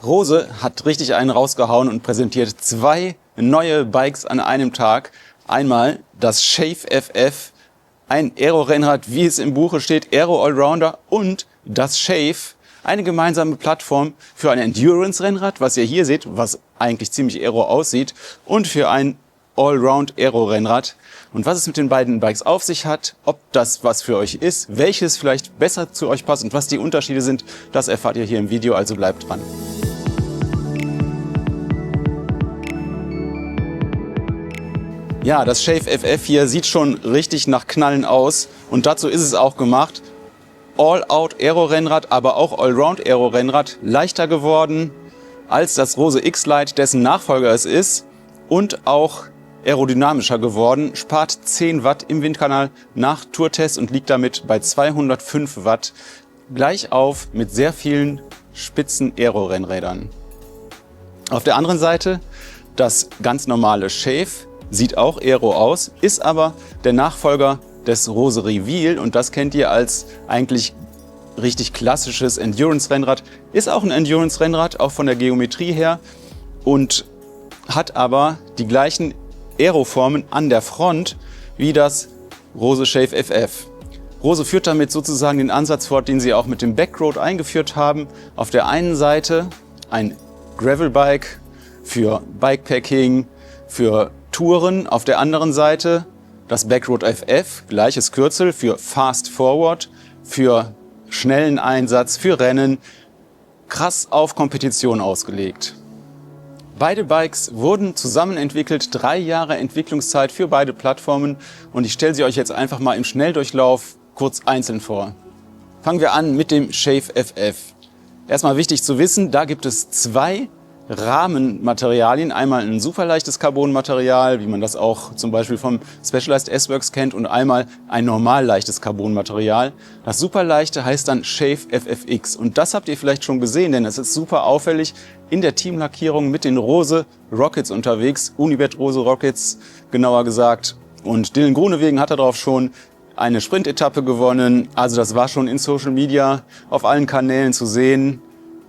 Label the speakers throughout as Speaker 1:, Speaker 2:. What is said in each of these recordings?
Speaker 1: Rose hat richtig einen rausgehauen und präsentiert zwei neue Bikes an einem Tag. Einmal das Shave FF, ein Aero-Rennrad, wie es im Buche steht, Aero-Allrounder, und das Shave, eine gemeinsame Plattform für ein Endurance-Rennrad, was ihr hier seht, was eigentlich ziemlich Aero aussieht, und für ein Allround-Aero-Rennrad. Und was es mit den beiden Bikes auf sich hat, ob das was für euch ist, welches vielleicht besser zu euch passt und was die Unterschiede sind, das erfahrt ihr hier im Video, also bleibt dran. Ja, das Shave FF hier sieht schon richtig nach Knallen aus und dazu ist es auch gemacht. All-Out-Aero-Rennrad, aber auch Allround-Aero-Rennrad, leichter geworden als das Rose X-Lite, dessen Nachfolger es ist, und auch aerodynamischer geworden, spart 10 Watt im Windkanal nach Tourtest und liegt damit bei 205 Watt, gleich auf mit sehr vielen spitzen Aero-Rennrädern. Auf der anderen Seite das ganz normale Shave, sieht auch Aero aus, ist aber der Nachfolger des Rose Reveal und das kennt ihr als eigentlich richtig klassisches Endurance-Rennrad. Ist auch ein Endurance-Rennrad, auch von der Geometrie her, und hat aber die gleichen Aeroformen an der Front wie das Rose Shave FF. Rose führt damit sozusagen den Ansatz fort, den sie auch mit dem Backroad eingeführt haben. Auf der einen Seite ein Gravelbike für Bikepacking, für Touren, auf der anderen Seite das Backroad FF, gleiches Kürzel für Fast Forward, für schnellen Einsatz, für Rennen, krass auf Kompetition ausgelegt. Beide Bikes wurden zusammen entwickelt, 3 Jahre Entwicklungszeit für beide Plattformen, und ich stelle sie euch jetzt einfach mal im Schnelldurchlauf kurz einzeln vor. Fangen wir an mit dem Shave FF. Erstmal wichtig zu wissen, da gibt es 2 Rahmenmaterialien, einmal ein superleichtes Carbonmaterial, wie man das auch zum Beispiel vom Specialized S-Works kennt, und einmal ein normal leichtes Carbonmaterial. Das superleichte heißt dann Shave FFX und das habt ihr vielleicht schon gesehen, denn es ist super auffällig in der Teamlackierung mit den Rose Rockets unterwegs, Unibet Rose Rockets genauer gesagt, und Dylan Groenewegen hat darauf schon eine Sprintetappe gewonnen, also das war schon in Social Media auf allen Kanälen zu sehen.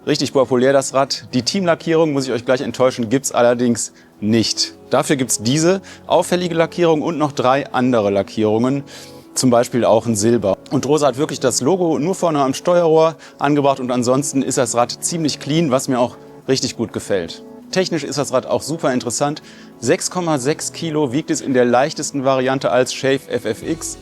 Speaker 1: Richtig populär das Rad. Die Teamlackierung, muss ich euch gleich enttäuschen, gibt's allerdings nicht. Dafür gibt's diese auffällige Lackierung und noch 3 andere Lackierungen, zum Beispiel auch in Silber. Und Rose hat wirklich das Logo nur vorne am Steuerrohr angebracht und ansonsten ist das Rad ziemlich clean, was mir auch richtig gut gefällt. Technisch ist das Rad auch super interessant. 6,6 Kilo wiegt es in der leichtesten Variante als Shave FFX.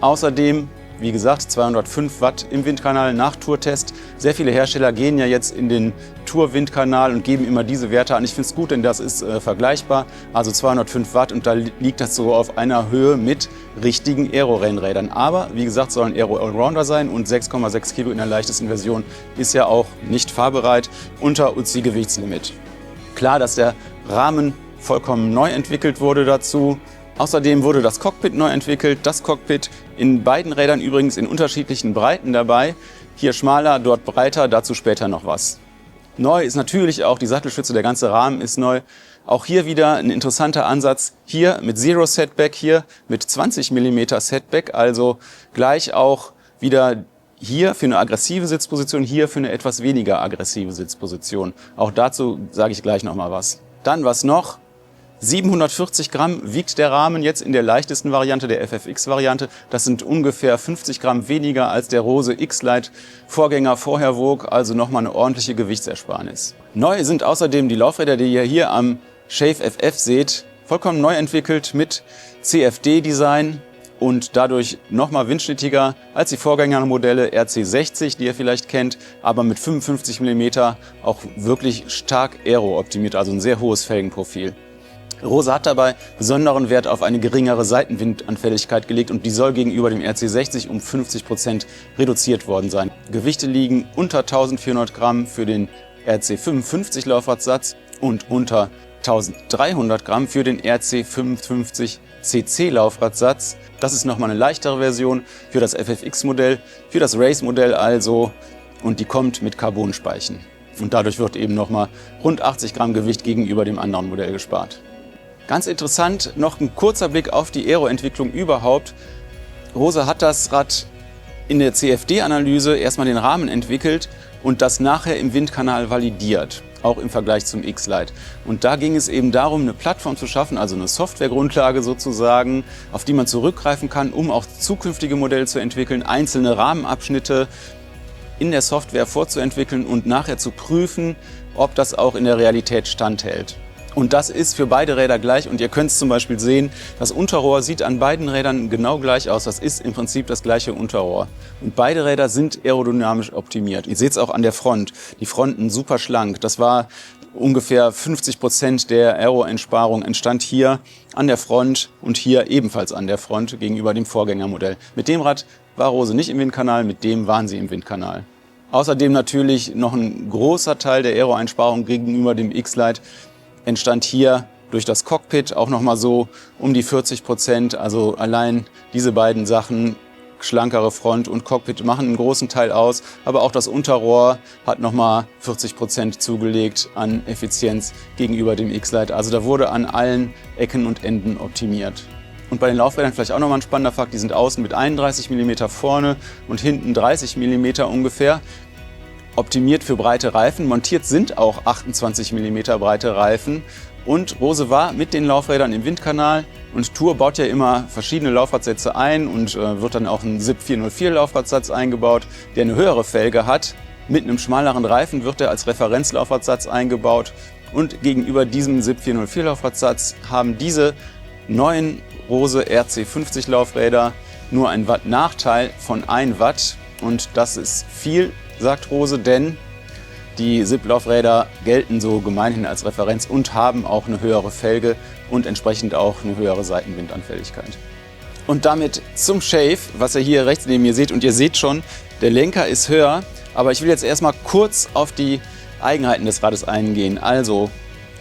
Speaker 1: Außerdem, wie gesagt, 205 Watt im Windkanal nach Tourtest. Sehr viele Hersteller gehen ja jetzt in den Tour-Windkanal und geben immer diese Werte an. Ich finde es gut, denn das ist vergleichbar. Also 205 Watt und da liegt das so auf einer Höhe mit richtigen Aero-Rennrädern. Aber wie gesagt, soll ein Aero-Allrounder sein und 6,6 Kilo in der leichtesten Version ist ja auch nicht fahrbereit unter UCI-Gewichtslimit. Klar, dass der Rahmen vollkommen neu entwickelt wurde dazu. Außerdem wurde das Cockpit neu entwickelt. Das Cockpit in beiden Rädern übrigens in unterschiedlichen Breiten dabei. Hier schmaler, dort breiter, dazu später noch was. Neu ist natürlich auch die Sattelstütze, der ganze Rahmen ist neu. Auch hier wieder ein interessanter Ansatz. Hier mit Zero Setback, hier mit 20 mm Setback, also gleich auch wieder hier für eine aggressive Sitzposition, hier für eine etwas weniger aggressive Sitzposition. Auch dazu sage ich gleich noch mal was. Dann was noch? 740 Gramm wiegt der Rahmen jetzt in der leichtesten Variante, der FFX-Variante. Das sind ungefähr 50 Gramm weniger als der Rose X-Lite Vorgänger vorher wog, also nochmal eine ordentliche Gewichtsersparnis. Neu sind außerdem die Laufräder, die ihr hier am Shave FF seht, vollkommen neu entwickelt mit CFD-Design und dadurch nochmal windschnittiger als die Vorgängermodelle RC60, die ihr vielleicht kennt, aber mit 55 mm auch wirklich stark aero optimiert, also ein sehr hohes Felgenprofil. Rose hat dabei besonderen Wert auf eine geringere Seitenwindanfälligkeit gelegt und die soll gegenüber dem RC60 um 50% reduziert worden sein. Gewichte liegen unter 1400 Gramm für den RC55 Laufradsatz und unter 1300 Gramm für den RC55 CC Laufradsatz. Das ist nochmal eine leichtere Version für das FFX-Modell, für das Race-Modell also, und die kommt mit Carbonspeichen. Und dadurch wird eben nochmal rund 80 Gramm Gewicht gegenüber dem anderen Modell gespart. Ganz interessant, noch ein kurzer Blick auf die Aero-Entwicklung überhaupt. Rose hat das Rad in der CFD-Analyse erstmal den Rahmen entwickelt und das nachher im Windkanal validiert, auch im Vergleich zum X-Lite. Und da ging es eben darum, eine Plattform zu schaffen, also eine Softwaregrundlage sozusagen, auf die man zurückgreifen kann, um auch zukünftige Modelle zu entwickeln, einzelne Rahmenabschnitte in der Software vorzuentwickeln und nachher zu prüfen, ob das auch in der Realität standhält. Und das ist für beide Räder gleich und ihr könnt es zum Beispiel sehen, das Unterrohr sieht an beiden Rädern genau gleich aus. Das ist im Prinzip das gleiche Unterrohr. Und beide Räder sind aerodynamisch optimiert. Ihr seht es auch an der Front. Die Fronten super schlank. Das war ungefähr 50% der Aero-Einsparung entstand hier an der Front und hier ebenfalls an der Front gegenüber dem Vorgängermodell. Mit dem Rad war Rose nicht im Windkanal, mit dem waren sie im Windkanal. Außerdem natürlich noch ein großer Teil der Aero-Einsparung gegenüber dem X-Lite entstand hier durch das Cockpit auch nochmal so um die 40%. Also allein diese beiden Sachen, schlankere Front und Cockpit, machen einen großen Teil aus. Aber auch das Unterrohr hat nochmal 40% zugelegt an Effizienz gegenüber dem X-Lite. Also da wurde an allen Ecken und Enden optimiert. Und bei den Laufrädern vielleicht auch nochmal ein spannender Fakt, die sind außen mit 31 mm vorne und hinten 30 mm ungefähr. Optimiert für breite Reifen, montiert sind auch 28 mm breite Reifen und Rose war mit den Laufrädern im Windkanal und Tour baut ja immer verschiedene Laufradsätze ein und wird dann auch ein SIP 404 Laufradsatz eingebaut, der eine höhere Felge hat. Mit einem schmaleren Reifen wird er als Referenzlaufradsatz eingebaut und gegenüber diesem SIP 404 Laufradsatz haben diese neuen Rose RC50 Laufräder nur ein Watt Nachteil von 1 Watt und das ist viel, sagt Rose, denn die SIP-Laufräder gelten so gemeinhin als Referenz und haben auch eine höhere Felge und entsprechend auch eine höhere Seitenwindanfälligkeit. Und damit zum Shave, was ihr hier rechts neben mir seht. Und ihr seht schon, der Lenker ist höher, aber ich will jetzt erstmal kurz auf die Eigenheiten des Rades eingehen. Also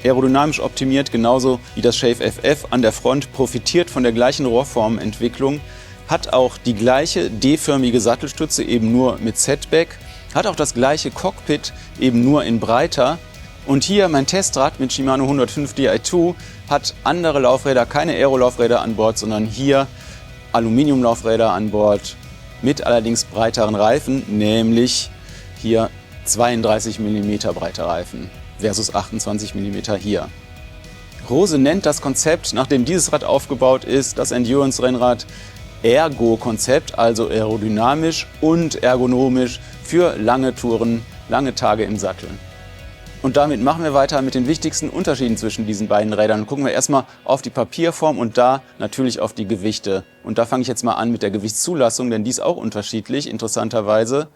Speaker 1: aerodynamisch optimiert, genauso wie das Shave FF an der Front, profitiert von der gleichen Rohrformentwicklung, hat auch die gleiche D-förmige Sattelstütze, eben nur mit Setback, hat auch das gleiche Cockpit, eben nur in breiter. Und hier mein Testrad mit Shimano 105 Di2 hat andere Laufräder, keine Aero-Laufräder an Bord, sondern hier Aluminiumlaufräder an Bord mit allerdings breiteren Reifen, nämlich hier 32 mm breite Reifen versus 28 mm hier. Rose nennt das Konzept, nachdem dieses Rad aufgebaut ist, das Endurance-Rennrad Ergo-Konzept, also aerodynamisch und ergonomisch für lange Touren, lange Tage im Sattel. Und damit machen wir weiter mit den wichtigsten Unterschieden zwischen diesen beiden Rädern. Gucken wir erstmal auf die Papierform und da natürlich auf die Gewichte. Und da fange ich jetzt mal an mit der Gewichtszulassung, denn die ist auch unterschiedlich, interessanterweise.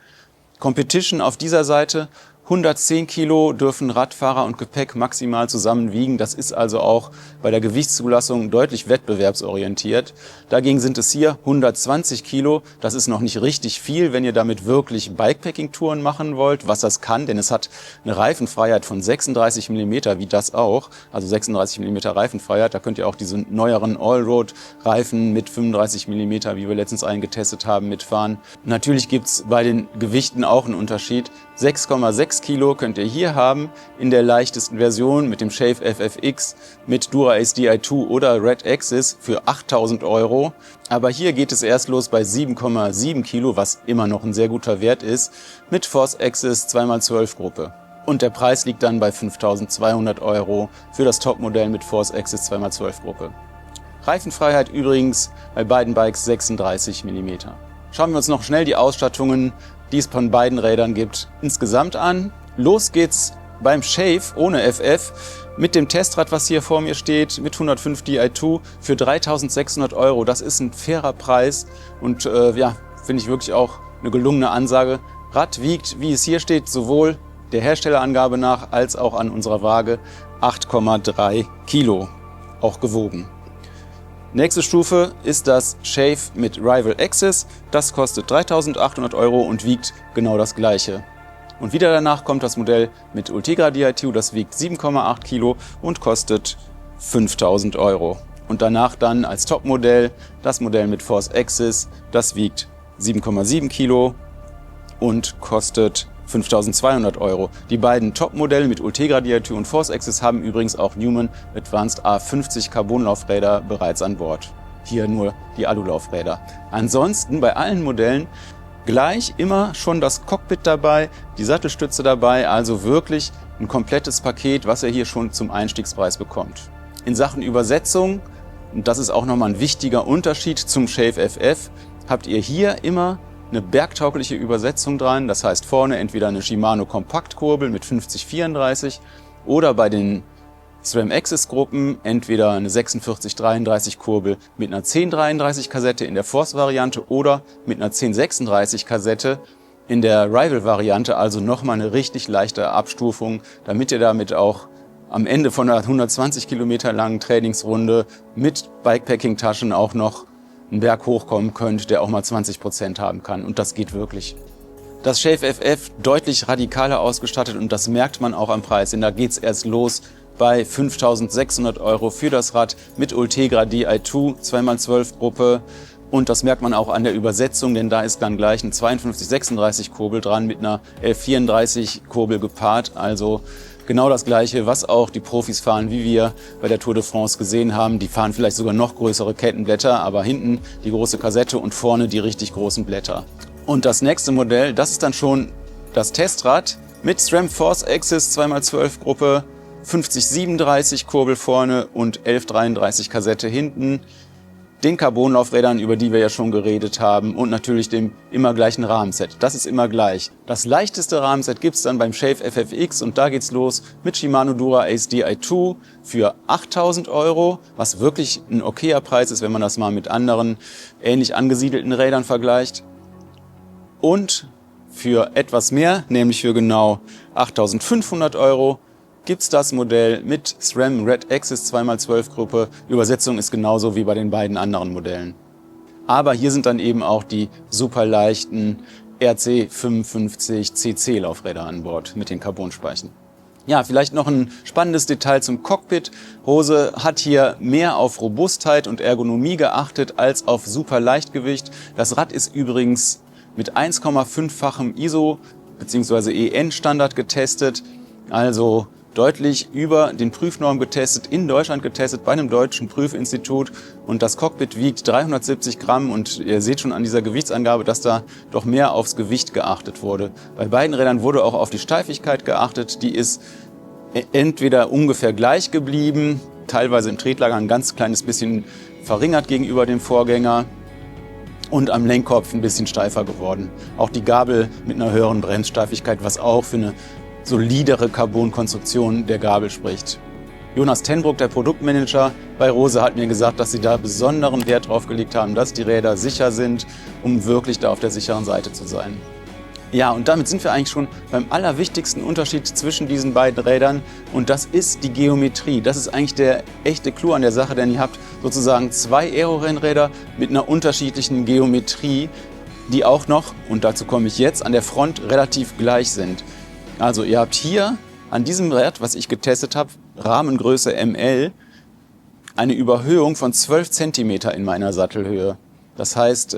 Speaker 1: Competition auf dieser Seite, 110 Kilo dürfen Radfahrer und Gepäck maximal zusammen wiegen. Das ist also auch bei der Gewichtszulassung deutlich wettbewerbsorientiert. Dagegen sind es hier 120 Kilo. Das ist noch nicht richtig viel, wenn ihr damit wirklich Bikepacking-Touren machen wollt, was das kann, denn es hat eine Reifenfreiheit von 36 mm, wie das auch. Also 36 mm Reifenfreiheit. Da könnt ihr auch diese neueren Allroad-Reifen mit 35 mm, wie wir letztens eingetestet haben, mitfahren. Natürlich gibt's bei den Gewichten auch einen Unterschied. 6,6 Kilo könnt ihr hier haben in der leichtesten Version mit dem Shave FFX, mit Dura-Ace Di2 oder Red Axis für 8.000 €. Aber hier geht es erst los bei 7,7 Kilo, was immer noch ein sehr guter Wert ist, mit Force Axis 2x12 Gruppe. Und der Preis liegt dann bei 5.200 € für das Topmodell mit Force Axis 2x12 Gruppe. Reifenfreiheit übrigens bei beiden Bikes 36 mm. Schauen wir uns noch schnell die Ausstattungen, die es von beiden Rädern gibt, insgesamt an. Los geht's beim Shave ohne FF mit dem Testrad, was hier vor mir steht, mit 105 Di2 für 3.600 €. Das ist ein fairer Preis und ja, finde ich wirklich auch eine gelungene Ansage. Rad wiegt, wie es hier steht, sowohl der Herstellerangabe nach als auch an unserer Waage 8,3 Kilo, auch gewogen. Nächste Stufe ist das Shave mit Rival Axis. Das kostet 3.800 € und wiegt genau das gleiche. Und wieder danach kommt das Modell mit Ultegra Di2, das wiegt 7,8 Kilo und kostet 5.000 €. Und danach dann als Topmodell das Modell mit Force Axis, das wiegt 7,7 Kilo und kostet 5.200 €. Die beiden Topmodelle mit Ultegra Di2 und Force Axis haben übrigens auch Newman Advanced A50 Carbonlaufräder bereits an Bord. Hier nur die Alulaufräder. Ansonsten bei allen Modellen Gleich immer schon das Cockpit dabei, die Sattelstütze dabei, also wirklich ein komplettes Paket, was ihr hier schon zum Einstiegspreis bekommt. In Sachen Übersetzung, und das ist auch nochmal ein wichtiger Unterschied zum Shave FF, habt ihr hier immer eine bergtaugliche Übersetzung dran. Das heißt vorne entweder eine Shimano Kompaktkurbel mit 50-34 oder bei den SRAM Axis Gruppen entweder eine 46-33 Kurbel mit einer 10-33 Kassette in der Force-Variante oder mit einer 10-36 Kassette in der Rival-Variante, also nochmal eine richtig leichte Abstufung, damit ihr damit auch am Ende von einer 120 Kilometer langen Trainingsrunde mit Bikepacking-Taschen auch noch einen Berg hochkommen könnt, der auch mal 20% haben kann. Und das geht wirklich. Das Shave FF deutlich radikaler ausgestattet und das merkt man auch am Preis, denn da geht's erst los bei 5.600 € für das Rad mit Ultegra Di2 2x12 Gruppe. Und das merkt man auch an der Übersetzung, denn da ist dann gleich ein 52-36 Kurbel dran mit einer 11-34 Kurbel gepaart. Also genau das Gleiche, was auch die Profis fahren, wie wir bei der Tour de France gesehen haben. Die fahren vielleicht sogar noch größere Kettenblätter, aber hinten die große Kassette und vorne die richtig großen Blätter. Und das nächste Modell, das ist dann schon das Testrad mit SRAM Force Axis 2x12 Gruppe, 50-37 Kurbel vorne und 11-33 Kassette hinten, den Carbonlaufrädern, über die wir ja schon geredet haben, und natürlich dem immer gleichen Rahmenset. Das ist immer gleich. Das leichteste Rahmenset gibt's dann beim Shave FFX und da geht's los mit Shimano Dura Ace Di2 für 8.000 €, was wirklich ein okayer Preis ist, wenn man das mal mit anderen ähnlich angesiedelten Rädern vergleicht. Und für etwas mehr, nämlich für genau 8.500 €, gibt's das Modell mit SRAM Red Axis 2x12 Gruppe. Übersetzung ist genauso wie bei den beiden anderen Modellen. Aber hier sind dann eben auch die super leichten RC55 CC Laufräder an Bord mit den Carbonspeichen. Ja, vielleicht noch ein spannendes Detail zum Cockpit. Rose hat hier mehr auf Robustheit und Ergonomie geachtet als auf super Leichtgewicht. Das Rad ist übrigens mit 1,5-fachem ISO bzw. EN Standard getestet, also deutlich über den Prüfnormen getestet, in Deutschland getestet, bei einem deutschen Prüfinstitut. Und das Cockpit wiegt 370 Gramm und ihr seht schon an dieser Gewichtsangabe, dass da doch mehr aufs Gewicht geachtet wurde. Bei beiden Rädern wurde auch auf die Steifigkeit geachtet. Die ist entweder ungefähr gleich geblieben, teilweise im Tretlager ein ganz kleines bisschen verringert gegenüber dem Vorgänger und am Lenkkopf ein bisschen steifer geworden. Auch die Gabel mit einer höheren Bremssteifigkeit, was auch für eine solidere Carbon-Konstruktion der Gabel spricht. Jonas Tenbruck, der Produktmanager bei Rose, hat mir gesagt, dass sie da besonderen Wert drauf gelegt haben, dass die Räder sicher sind, um wirklich da auf der sicheren Seite zu sein. Ja, und damit sind wir eigentlich schon beim allerwichtigsten Unterschied zwischen diesen beiden Rädern und das ist die Geometrie. Das ist eigentlich der echte Clou an der Sache, denn ihr habt sozusagen zwei Aero-Rennräder mit einer unterschiedlichen Geometrie, die auch noch, und dazu komme ich jetzt, an der Front relativ gleich sind. Also ihr habt hier an diesem Rad, was ich getestet habe, Rahmengröße ML, eine Überhöhung von 12 cm in meiner Sattelhöhe. Das heißt,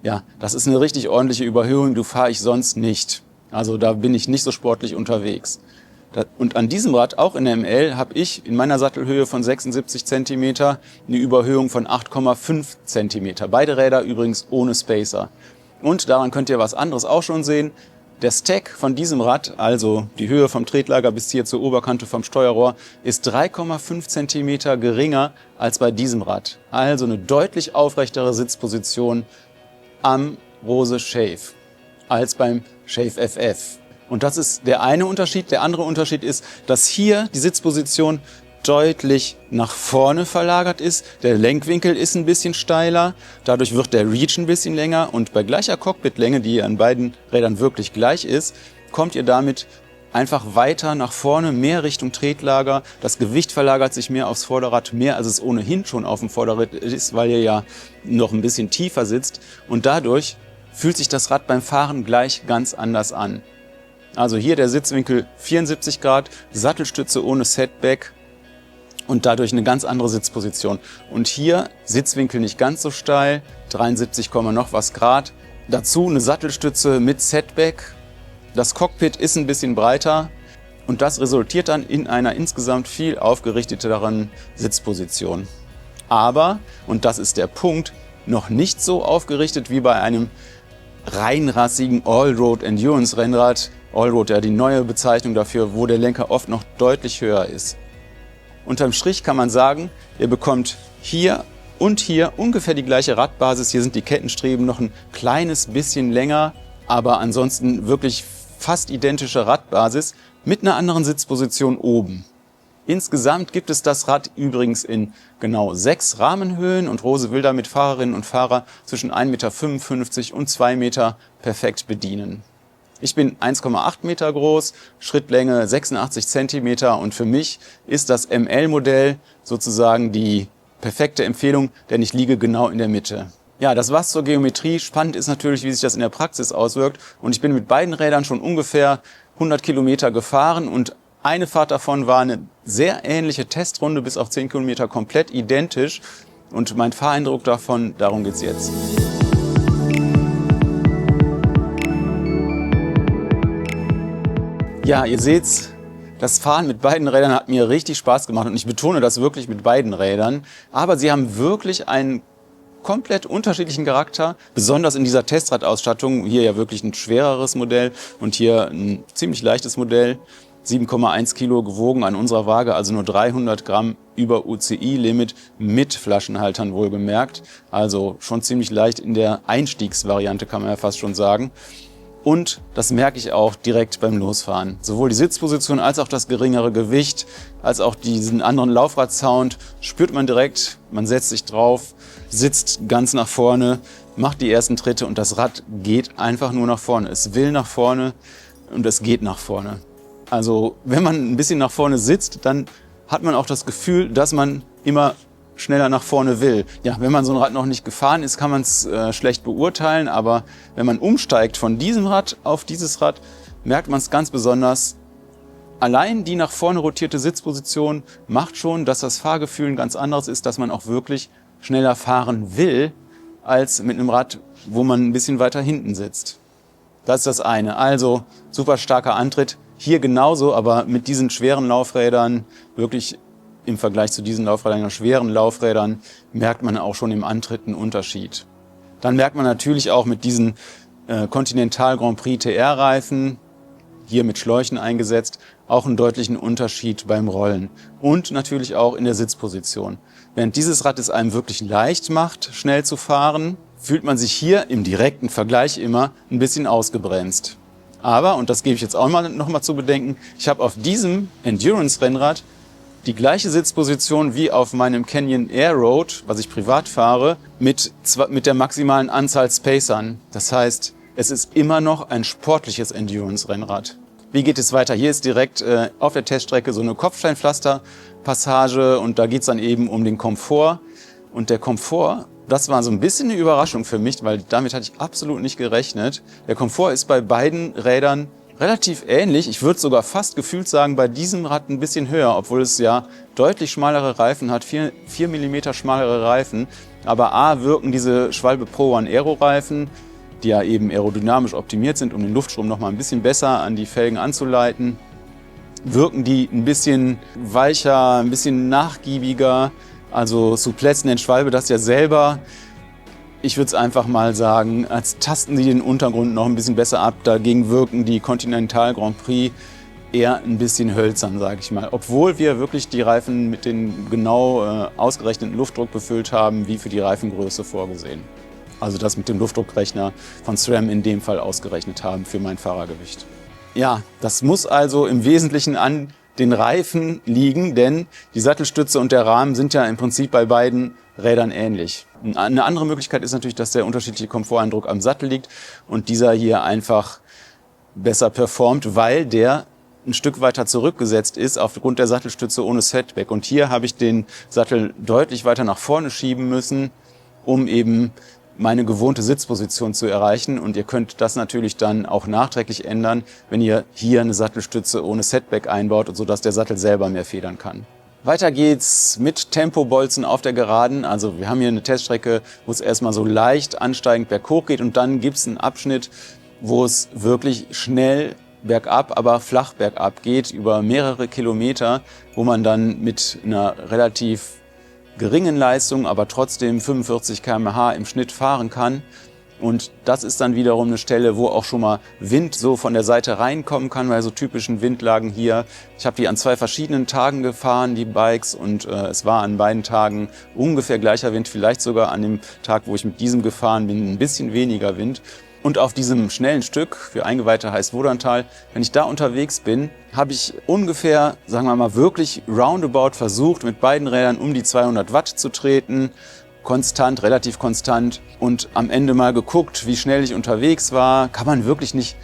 Speaker 1: ja, das ist eine richtig ordentliche Überhöhung, die fahre ich sonst nicht. Also da bin ich nicht so sportlich unterwegs. Und an diesem Rad, auch in der ML, habe ich in meiner Sattelhöhe von 76 cm eine Überhöhung von 8,5 cm. Beide Räder übrigens ohne Spacer. Und daran könnt ihr was anderes auch schon sehen. Der Stack von diesem Rad, also die Höhe vom Tretlager bis hier zur Oberkante vom Steuerrohr, ist 3,5 cm geringer als bei diesem Rad. Also eine deutlich aufrechtere Sitzposition am Rose Shave als beim Shave FF. Und das ist der eine Unterschied. Der andere Unterschied ist, dass hier die Sitzposition deutlich nach vorne verlagert ist. Der Lenkwinkel ist ein bisschen steiler, dadurch wird der Reach ein bisschen länger und bei gleicher Cockpitlänge, die an beiden Rädern wirklich gleich ist, kommt ihr damit einfach weiter nach vorne, mehr Richtung Tretlager. Das Gewicht verlagert sich mehr aufs Vorderrad, mehr als es ohnehin schon auf dem Vorderrad ist, weil ihr ja noch ein bisschen tiefer sitzt und dadurch fühlt sich das Rad beim Fahren gleich ganz anders an. Also hier der Sitzwinkel 74 Grad, Sattelstütze ohne Setback, und dadurch eine ganz andere Sitzposition. Und hier Sitzwinkel nicht ganz so steil, 73, noch was Grad. Dazu eine Sattelstütze mit Setback. Das Cockpit ist ein bisschen breiter und das resultiert dann in einer insgesamt viel aufgerichteteren Sitzposition. Aber, und das ist der Punkt, noch nicht so aufgerichtet wie bei einem reinrassigen Allroad Endurance Rennrad. Allroad ja die neue Bezeichnung dafür, wo der Lenker oft noch deutlich höher ist. Unterm Strich kann man sagen, ihr bekommt hier und hier ungefähr die gleiche Radbasis. Hier sind die Kettenstreben noch ein kleines bisschen länger, aber ansonsten wirklich fast identische Radbasis mit einer anderen Sitzposition oben. Insgesamt gibt es das Rad übrigens in genau 6 Rahmenhöhen und Rose will damit Fahrerinnen und Fahrer zwischen 1,55 Meter und 2 Meter perfekt bedienen. Ich bin 1,8 Meter groß, Schrittlänge 86 Zentimeter und für mich ist das ML-Modell sozusagen die perfekte Empfehlung, denn ich liege genau in der Mitte. Ja, das war's zur Geometrie. Spannend ist natürlich, wie sich das in der Praxis auswirkt und ich bin mit beiden Rädern schon ungefähr 100 Kilometer gefahren und eine Fahrt davon war eine sehr ähnliche Testrunde, bis auf 10 Kilometer komplett identisch. Und mein Fahreindruck davon, darum geht's jetzt. Ja, ihr seht's, das Fahren mit beiden Rädern hat mir richtig Spaß gemacht und ich betone das wirklich mit beiden Rädern. Aber sie haben wirklich einen komplett unterschiedlichen Charakter, besonders in dieser Testradausstattung. Hier ja wirklich ein schwereres Modell und hier ein ziemlich leichtes Modell. 7,1 Kilo gewogen an unserer Waage, also nur 300 Gramm über UCI-Limit mit Flaschenhaltern wohlgemerkt. Also schon ziemlich leicht in der Einstiegsvariante, kann man ja fast schon sagen. Und das merke ich auch direkt beim Losfahren. Sowohl die Sitzposition als auch das geringere Gewicht, als auch diesen anderen Laufradsound spürt man direkt. Man setzt sich drauf, sitzt ganz nach vorne, macht die ersten Tritte und das Rad geht einfach nur nach vorne. Es will nach vorne und es geht nach vorne. Also wenn man ein bisschen nach vorne sitzt, dann hat man auch das Gefühl, dass man immer schneller nach vorne will. Ja, wenn man so ein Rad noch nicht gefahren ist, kann man es schlecht beurteilen, aber wenn man umsteigt von diesem Rad auf dieses Rad, merkt man es ganz besonders. Allein die nach vorne rotierte Sitzposition macht schon, dass das Fahrgefühl ein ganz anderes ist, dass man auch wirklich schneller fahren will, als mit einem Rad, wo man ein bisschen weiter hinten sitzt. Das ist das eine. Also super starker Antritt. Hier genauso, aber mit diesen schweren Laufrädern, wirklich im Vergleich zu diesen Laufrädern, schweren Laufrädern, merkt man auch schon im Antritt einen Unterschied. Dann merkt man natürlich auch mit diesen Continental Grand Prix TR-Reifen, hier mit Schläuchen eingesetzt, auch einen deutlichen Unterschied beim Rollen. Und natürlich auch in der Sitzposition. Während dieses Rad es einem wirklich leicht macht, schnell zu fahren, fühlt man sich hier im direkten Vergleich immer ein bisschen ausgebremst. Aber, und das gebe ich jetzt auch noch mal zu bedenken, ich habe auf diesem Endurance-Rennrad die gleiche Sitzposition wie auf meinem Canyon Air Road, was ich privat fahre, mit der maximalen Anzahl Spacern. Das heißt, es ist immer noch ein sportliches Endurance-Rennrad. Wie geht es weiter? Hier ist direkt auf der Teststrecke so eine Kopfsteinpflaster-Passage und da geht es dann eben um den Komfort. Und der Komfort, das war so ein bisschen eine Überraschung für mich, weil damit hatte ich absolut nicht gerechnet. Der Komfort ist bei beiden Rädern relativ ähnlich. Ich würde sogar fast gefühlt sagen, bei diesem Rad ein bisschen höher, obwohl es ja deutlich schmalere Reifen hat, 4 mm schmalere Reifen. Aber A, wirken diese Schwalbe Pro One Aero Reifen, die ja eben aerodynamisch optimiert sind, um den Luftstrom noch mal ein bisschen besser an die Felgen anzuleiten, wirken die ein bisschen weicher, ein bisschen nachgiebiger. Also Souplesse nennt Schwalbe das ja selber. Ich würde es einfach mal sagen, als tasten sie den Untergrund noch ein bisschen besser ab. Dagegen wirken die Continental Grand Prix eher ein bisschen hölzern, sage ich mal. Obwohl wir wirklich die Reifen mit dem genau ausgerechneten Luftdruck befüllt haben, wie für die Reifengröße vorgesehen. Also das mit dem Luftdruckrechner von SRAM in dem Fall ausgerechnet haben für mein Fahrergewicht. Ja, das muss also im Wesentlichen an den Reifen liegen, denn die Sattelstütze und der Rahmen sind ja im Prinzip bei beiden Rädern ähnlich. Eine andere Möglichkeit ist natürlich, dass der unterschiedliche Komforteindruck am Sattel liegt und dieser hier einfach besser performt, weil der ein Stück weiter zurückgesetzt ist aufgrund der Sattelstütze ohne Setback. Und hier habe ich den Sattel deutlich weiter nach vorne schieben müssen, um eben meine gewohnte Sitzposition zu erreichen. Und ihr könnt das natürlich dann auch nachträglich ändern, wenn ihr hier eine Sattelstütze ohne Setback einbaut, sodass der Sattel selber mehr federn kann. Weiter geht's mit Tempobolzen auf der Geraden. Also wir haben hier eine Teststrecke, wo es erstmal so leicht ansteigend berghoch geht und dann gibt's einen Abschnitt, wo es wirklich schnell bergab, aber flach bergab geht, über mehrere Kilometer, wo man dann mit einer relativ geringen Leistung, aber trotzdem 45 km/h im Schnitt fahren kann. Und das ist dann wiederum eine Stelle, wo auch schon mal Wind so von der Seite reinkommen kann, bei so typischen Windlagen hier. Ich habe die an 2 verschiedenen Tagen gefahren, die Bikes, und es war an beiden Tagen ungefähr gleicher Wind, vielleicht sogar an dem Tag, wo ich mit diesem gefahren bin, ein bisschen weniger Wind. Und auf diesem schnellen Stück, für Eingeweihte heißt Wodantal, wenn ich da unterwegs bin, habe ich ungefähr, sagen wir mal, wirklich roundabout versucht, mit beiden Rädern um die 200 Watt zu treten. Konstant, relativ konstant, und am Ende mal geguckt, wie schnell ich unterwegs war. Kann man wirklich nicht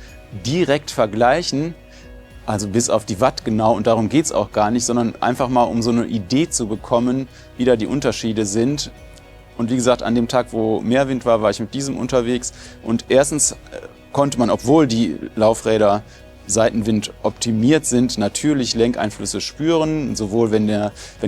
Speaker 1: direkt vergleichen, also bis auf die Watt genau, und darum geht's auch gar nicht, sondern einfach mal, um so eine Idee zu bekommen, wie da die Unterschiede sind. Und wie gesagt, an dem Tag, wo mehr Wind war, war ich mit diesem unterwegs, und erstens konnte man, obwohl die Laufräder Seitenwind optimiert sind, natürlich Lenkeinflüsse spüren, sowohl wenn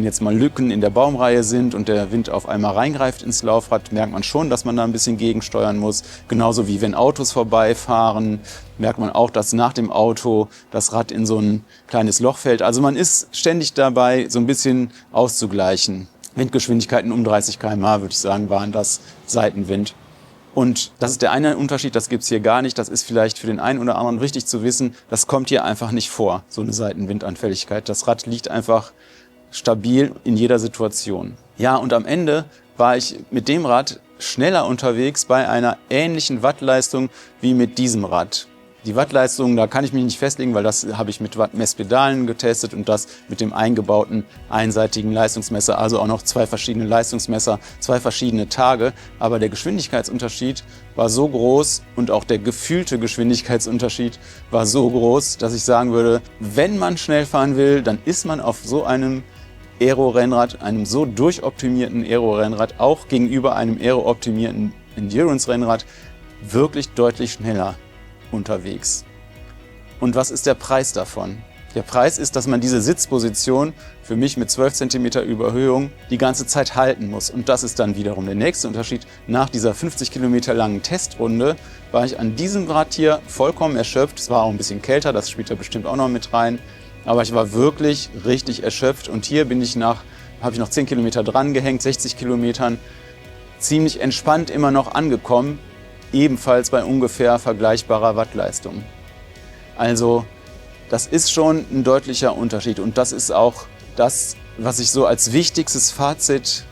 Speaker 1: jetzt mal Lücken in der Baumreihe sind und der Wind auf einmal reingreift ins Laufrad, merkt man schon, dass man da ein bisschen gegensteuern muss. Genauso wie wenn Autos vorbeifahren, merkt man auch, dass nach dem Auto das Rad in so ein kleines Loch fällt. Also man ist ständig dabei, so ein bisschen auszugleichen. Windgeschwindigkeiten um 30 km/h, würde ich sagen, waren das Seitenwind. Und das ist der eine Unterschied, das gibt's hier gar nicht. Das ist vielleicht für den einen oder anderen wichtig zu wissen. Das kommt hier einfach nicht vor, so eine Seitenwindanfälligkeit. Das Rad liegt einfach stabil in jeder Situation. Ja, und am Ende war ich mit dem Rad schneller unterwegs bei einer ähnlichen Wattleistung wie mit diesem Rad. Die Wattleistung, da kann ich mich nicht festlegen, weil das habe ich mit Wattmesspedalen getestet und das mit dem eingebauten einseitigen Leistungsmesser, also auch noch 2 verschiedene Leistungsmesser, 2 verschiedene Tage. Aber der Geschwindigkeitsunterschied war so groß und auch der gefühlte Geschwindigkeitsunterschied war so groß, dass ich sagen würde, wenn man schnell fahren will, dann ist man auf so einem Aero-Rennrad, einem so durchoptimierten Aero-Rennrad, auch gegenüber einem aero-optimierten Endurance-Rennrad, wirklich deutlich schneller unterwegs. Und was ist der Preis davon? Der Preis ist, dass man diese Sitzposition für mich mit 12 cm Überhöhung die ganze Zeit halten muss. Und das ist dann wiederum der nächste Unterschied. Nach dieser 50 Kilometer langen Testrunde war ich an diesem Rad hier vollkommen erschöpft. Es war auch ein bisschen kälter, das spielt da bestimmt auch noch mit rein. Aber ich war wirklich richtig erschöpft. Und hier habe ich noch 10 Kilometer dran gehängt, 60 Kilometern, ziemlich entspannt immer noch angekommen. Ebenfalls bei ungefähr vergleichbarer Wattleistung. Also das ist schon ein deutlicher Unterschied, und das ist auch das, was ich so als wichtigstes Fazit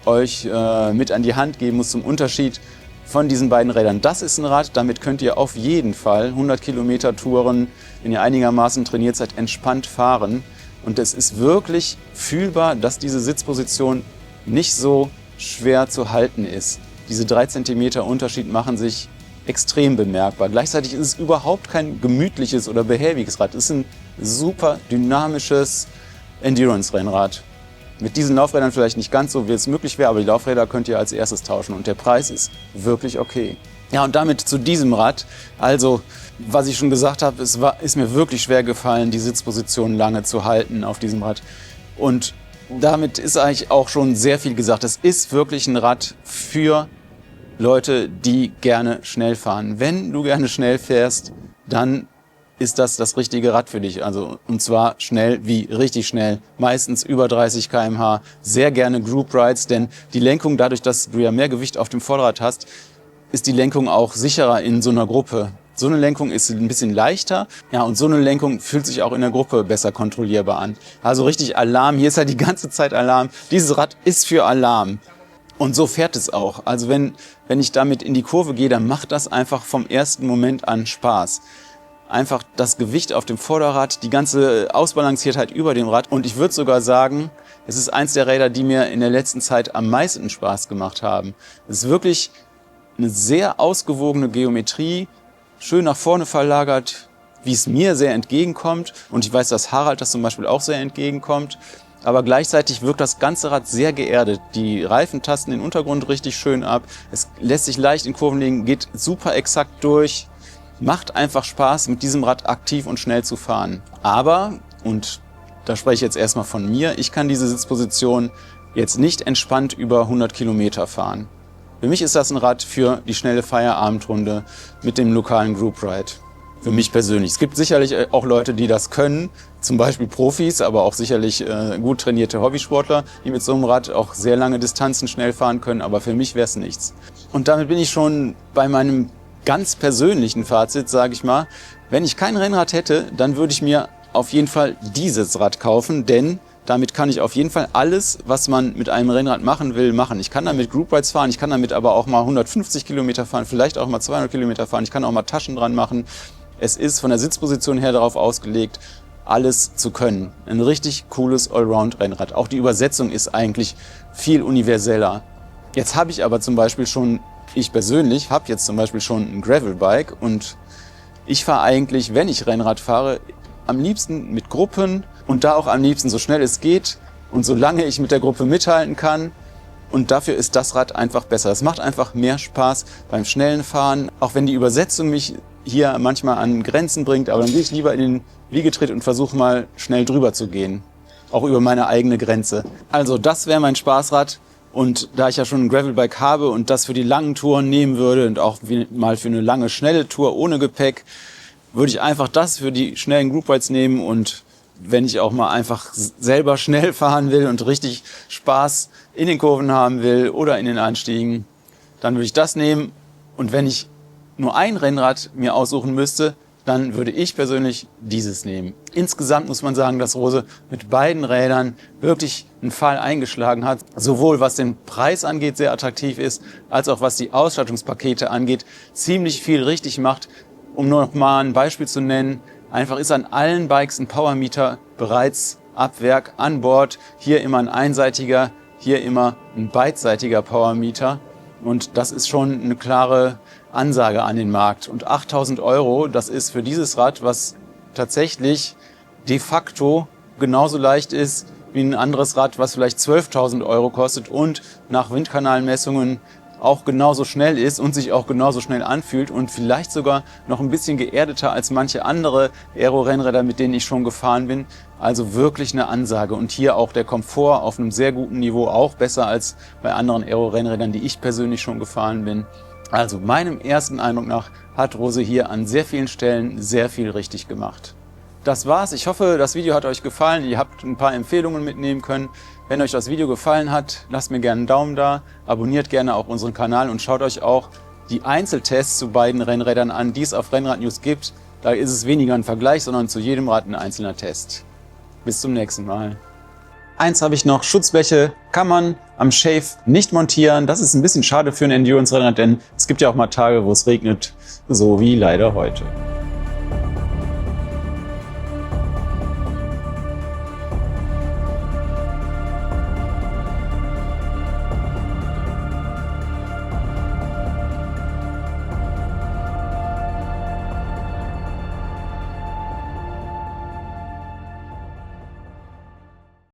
Speaker 1: euch mit an die Hand geben muss zum Unterschied von diesen beiden Rädern. Das ist ein Rad, damit könnt ihr auf jeden Fall 100 Kilometer Touren, wenn ihr einigermaßen trainiert seid, entspannt fahren. Und es ist wirklich fühlbar, dass diese Sitzposition nicht so schwer zu halten ist. Diese 3 cm Unterschied machen sich extrem bemerkbar. Gleichzeitig ist es überhaupt kein gemütliches oder behäbiges Rad. Es ist ein super dynamisches Endurance-Rennrad. Mit diesen Laufrädern vielleicht nicht ganz so, wie es möglich wäre, aber die Laufräder könnt ihr als erstes tauschen und der Preis ist wirklich okay. Ja, und damit zu diesem Rad. Also, was ich schon gesagt habe, ist mir wirklich schwer gefallen, die Sitzposition lange zu halten auf diesem Rad. Und damit ist eigentlich auch schon sehr viel gesagt. Es ist wirklich ein Rad für Leute, die gerne schnell fahren. Wenn du gerne schnell fährst, dann ist das richtige Rad für dich. Also, und zwar schnell wie richtig schnell. Meistens über 30 km/h. Sehr gerne Group Rides, denn die Lenkung, dadurch, dass du ja mehr Gewicht auf dem Vorderrad hast, ist die Lenkung auch sicherer in so einer Gruppe. So eine Lenkung ist ein bisschen leichter, ja, und so eine Lenkung fühlt sich auch in der Gruppe besser kontrollierbar an. Also richtig Alarm, hier ist halt die ganze Zeit Alarm. Dieses Rad ist für Alarm. Und so fährt es auch. Also wenn ich damit in die Kurve gehe, dann macht das einfach vom ersten Moment an Spaß. Einfach das Gewicht auf dem Vorderrad, die ganze Ausbalanciertheit über dem Rad. Und ich würde sogar sagen, es ist eins der Räder, die mir in der letzten Zeit am meisten Spaß gemacht haben. Es ist wirklich eine sehr ausgewogene Geometrie, schön nach vorne verlagert, wie es mir sehr entgegenkommt. Und ich weiß, dass Harald das zum Beispiel auch sehr entgegenkommt. Aber gleichzeitig wirkt das ganze Rad sehr geerdet. Die Reifen tasten den Untergrund richtig schön ab. Es lässt sich leicht in Kurven legen, geht super exakt durch. Macht einfach Spaß, mit diesem Rad aktiv und schnell zu fahren. Aber, und da spreche ich jetzt erstmal von mir, ich kann diese Sitzposition jetzt nicht entspannt über 100 Kilometer fahren. Für mich ist das ein Rad für die schnelle Feierabendrunde mit dem lokalen Group Ride. Für mich persönlich. Es gibt sicherlich auch Leute, die das können, zum Beispiel Profis, aber auch sicherlich gut trainierte Hobbysportler, die mit so einem Rad auch sehr lange Distanzen schnell fahren können, aber für mich wäre es nichts. Und damit bin ich schon bei meinem ganz persönlichen Fazit, sage ich mal. Wenn ich kein Rennrad hätte, dann würde ich mir auf jeden Fall dieses Rad kaufen, denn damit kann ich auf jeden Fall alles, was man mit einem Rennrad machen will, machen. Ich kann damit Group Rides fahren, ich kann damit aber auch mal 150 Kilometer fahren, vielleicht auch mal 200 Kilometer fahren, ich kann auch mal Taschen dran machen. Es ist von der Sitzposition her darauf ausgelegt, alles zu können. Ein richtig cooles Allround-Rennrad. Auch die Übersetzung ist eigentlich viel universeller. Jetzt habe ich aber zum Beispiel schon, ich persönlich habe jetzt zum Beispiel schon ein Gravelbike und ich fahre eigentlich, wenn ich Rennrad fahre, am liebsten mit Gruppen und da auch am liebsten so schnell es geht und solange ich mit der Gruppe mithalten kann. Und dafür ist das Rad einfach besser. Es macht einfach mehr Spaß beim schnellen Fahren, auch wenn die Übersetzung mich hier manchmal an Grenzen bringt, aber dann gehe ich lieber in den Wiegetritt und versuche mal schnell drüber zu gehen, auch über meine eigene Grenze. Also das wäre mein Spaßrad und da ich ja schon ein Gravelbike habe und das für die langen Touren nehmen würde und auch mal für eine lange, schnelle Tour ohne Gepäck, würde ich einfach das für die schnellen Group Rides nehmen und wenn ich auch mal einfach selber schnell fahren will und richtig Spaß in den Kurven haben will oder in den Anstiegen, dann würde ich das nehmen. Und wenn ich nur ein Rennrad mir aussuchen müsste, dann würde ich persönlich dieses nehmen. Insgesamt muss man sagen, dass Rose mit beiden Rädern wirklich einen Fall eingeschlagen hat. Sowohl was den Preis angeht, sehr attraktiv ist, als auch was die Ausstattungspakete angeht, ziemlich viel richtig macht. Um nur noch mal ein Beispiel zu nennen, einfach ist an allen Bikes ein Powermeter bereits ab Werk an Bord. Hier immer ein einseitiger, hier immer ein beidseitiger Powermeter. Und das ist schon eine klare Ansage an den Markt. Und 8.000 €, das ist für dieses Rad, was tatsächlich de facto genauso leicht ist wie ein anderes Rad, was vielleicht 12.000 € kostet und nach Windkanalmessungen auch genauso schnell ist und sich auch genauso schnell anfühlt und vielleicht sogar noch ein bisschen geerdeter als manche andere Aero-Rennräder, mit denen ich schon gefahren bin. Also wirklich eine Ansage. Und hier auch der Komfort auf einem sehr guten Niveau, auch besser als bei anderen Aero-Rennrädern, die ich persönlich schon gefahren bin. Also meinem ersten Eindruck nach hat Rose hier an sehr vielen Stellen sehr viel richtig gemacht. Das war's. Ich hoffe, das Video hat euch gefallen. Ihr habt ein paar Empfehlungen mitnehmen können. Wenn euch das Video gefallen hat, lasst mir gerne einen Daumen da, abonniert gerne auch unseren Kanal und schaut euch auch die Einzeltests zu beiden Rennrädern an, die es auf Rennrad News gibt. Da ist es weniger ein Vergleich, sondern zu jedem Rad ein einzelner Test. Bis zum nächsten Mal. Eins habe ich noch, Schutzbleche kann man am Shave nicht montieren. Das ist ein bisschen schade für ein Endurance-Rennrad, denn es gibt ja auch mal Tage, wo es regnet, so wie leider heute.